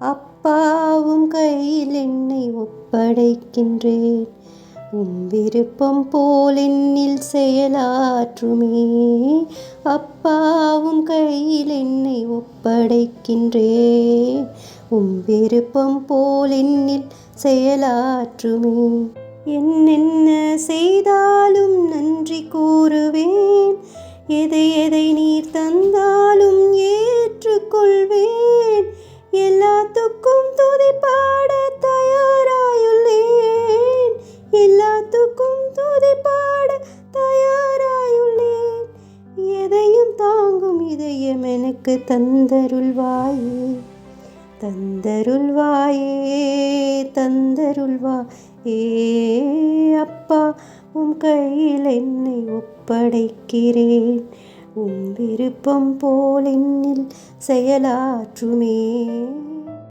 அப்பாவும் கையில் என்னை ஒப்படைக்கின்றேன். உம் விருப்பம் போல் என்னில் செயலாற்றுமே. அப்பாவும் கையில் என்னை ஒப்படைக்கின்றேன். உம் விருப்பம் போல் என்னில் செயலாற்றுமே. என்னென்ன செய்தாலும் நன்றி கூறுவேன். எதை எதை நீர் தந்தாலும் ஏற்றுக்கொள்வேன். எல்லாத்துக்கும் துதி பாட தயாராயுள்ளேன். எல்லாத்துக்கும் துதி பாட தயாராயுள்ளேன். எதையும் தாங்கும் இதயம் எனக்கு தந்தருள்வாயே. தந்தருள்வாயே தந்தருள்வாயே. அப்பா உம் கையில் என்னை ஒப்படைக்கிறேன். உம் விருப்பம் போல் என்னில் செயலாற்றுமே.